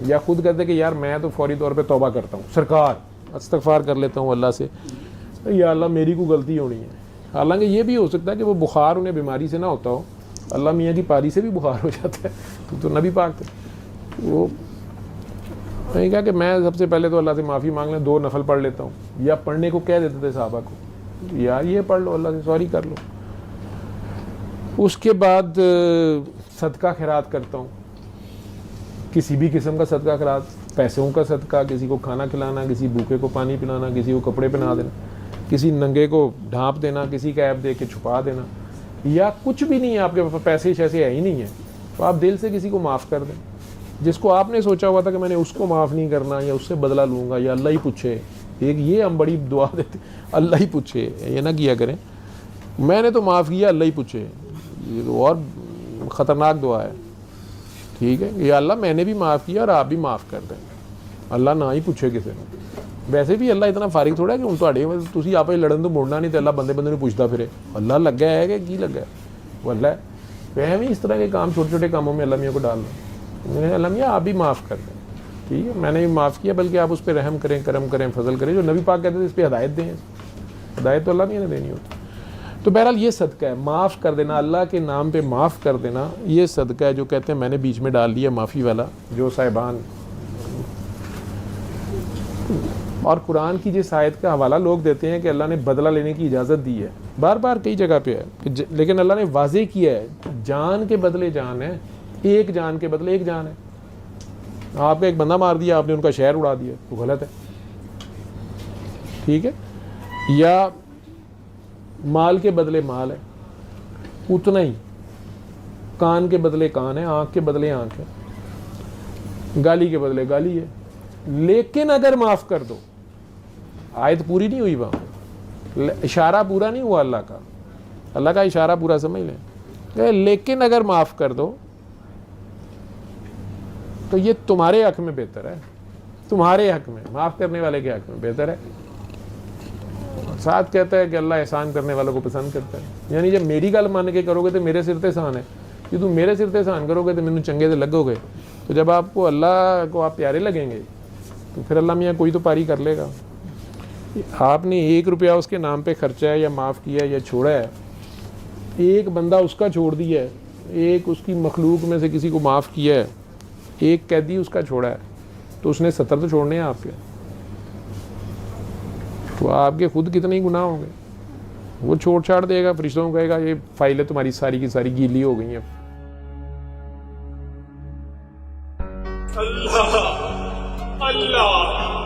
یا خود کہتے کہ یار میں تو فوری طور پہ توبہ کرتا ہوں، سرکار استغفار کر لیتا ہوں اللہ سے، یا اللہ میری کوئی غلطی ہونی ہے. حالانکہ یہ بھی ہو سکتا ہے کہ وہ بخار انہیں بیماری سے نہ ہوتا ہو، اللہ میاں کی پاری سے بھی بخار ہو جاتا ہے، تو نبی پاک تھے. وہ میں نے کہا کہ میں سب سے پہلے تو اللہ سے معافی مانگ لیں، 2 نفل پڑھ لیتا ہوں، یا پڑھنے کو کہہ دیتے تھے صحابہ کو، یار یہ پڑھ لو، اللہ سے سوری کر لو. اس کے بعد صدقہ خیرات کرتا ہوں، کسی بھی قسم کا صدقہ خیرات، پیسوں کا صدقہ، کسی کو کھانا کھلانا، کسی بھوکے کو پانی پلانا، کسی کو کپڑے پہنا دینا، کسی ننگے کو ڈھانپ دینا، کسی کا عیب دے کے چھپا دینا، یا کچھ بھی نہیں ہے آپ کے پاس، پیسے شیسے ہے ہی نہیں ہے، تو آپ دل سے کسی کو معاف کر دیں. جس کو آپ نے سوچا ہوا تھا کہ میں نے اس کو معاف نہیں کرنا یا اس سے بدلہ لوں گا یا اللہ ہی پوچھے، ایک یہ ہم بڑی دعا دیتے، اللہ ہی پوچھے، یہ نہ کیا کریں میں نے تو معاف کیا اللہ ہی پوچھے، یہ تو اور خطرناک دعا ہے. ٹھیک ہے، یا اللہ میں نے بھی معاف کیا اور آپ بھی معاف کر دیں، اللہ نہ ہی پوچھے کسی نے. ویسے بھی اللہ اتنا فارغ تھوڑا ہے کہ تھی آپ لڑن تو مڑنا نہیں، تو اللہ بندے نے پوچھتا پھرے اللہ لگا ہے کہ کی لگا ہے، وہ اللہ ہے. وہ بھی اس طرح کے کام چھوٹے چھوٹے کاموں میں اللہ میاں کو ڈال دیں، اللہ میاں آپ بھی معاف کر دیں. ٹھیک ہے، میں نے بھی معاف کیا، بلکہ آپ اس پہ رحم کریں، کرم کریں، فضل کریں، جو نبی پاک کہتے تھے اس پہ ہدایت دیں، ہدایت تو اللہ میاں نے دینی ہوتی. تو بہرحال یہ صدقہ ہے، معاف کر دینا، اللہ کے نام پہ معاف کر دینا، یہ صدقہ ہے جو کہتے ہیں میں نے بیچ میں ڈال دیا معافی والا، جو صاحبان. اور قرآن کی جس آیت کا حوالہ لوگ دیتے ہیں کہ اللہ نے بدلہ لینے کی اجازت دی ہے، بار بار کئی جگہ پہ ہے، لیکن اللہ نے واضح کیا ہے جان کے بدلے جان ہے، ایک جان کے بدلے ایک جان ہے. آپ کا ایک بندہ مار دیا، آپ نے ان کا شہر اڑا دیا، تو غلط ہے. ٹھیک ہے، یا مال کے بدلے مال ہے، اتنا ہی. کان کے بدلے کان ہے، آنکھ کے بدلے آنکھ ہے، گالی کے بدلے گالی ہے. لیکن اگر معاف کر دو، آیت پوری نہیں ہوئی وہاں، اشارہ پورا نہیں ہوا اللہ کا، اللہ کا اشارہ پورا سمجھ لیں. لیکن اگر معاف کر دو تو یہ تمہارے حق میں بہتر ہے، تمہارے حق میں، معاف کرنے والے کے حق میں بہتر ہے. ساتھ کہتا ہے کہ اللہ احسان کرنے والوں کو پسند کرتا ہے، یعنی جب میری گل مان کے کرو گے تو میرے سر تے احسان ہے، کہ تم میرے سر تے احسان کرو گے تو مینوں چنگے تے لگو گے، تو جب آپ کو اللہ کو آپ پیارے لگیں گے تو پھر اللہ میاں کوئی تو پاری کر لے گا. آپ نے 1 روپیہ اس کے نام پہ خرچہ ہے یا معاف کیا یا چھوڑا ہے، ایک بندہ اس کا چھوڑ دیا ہے، ایک اس کی مخلوق میں سے کسی کو معاف کیا ہے، ایک قیدی اس کا چھوڑا ہے، تو اس نے 70 تو چھوڑنے ہیں آپ کے، تو آپ کے خود کتنے ہی گناہ ہوں گے. وہ چھوڑ چھاڑ دے گا، فرشتوں کو کہے گا یہ فائلیں تمہاری ساری کی ساری گیلی ہو گئی ہیں. اللہ اللہ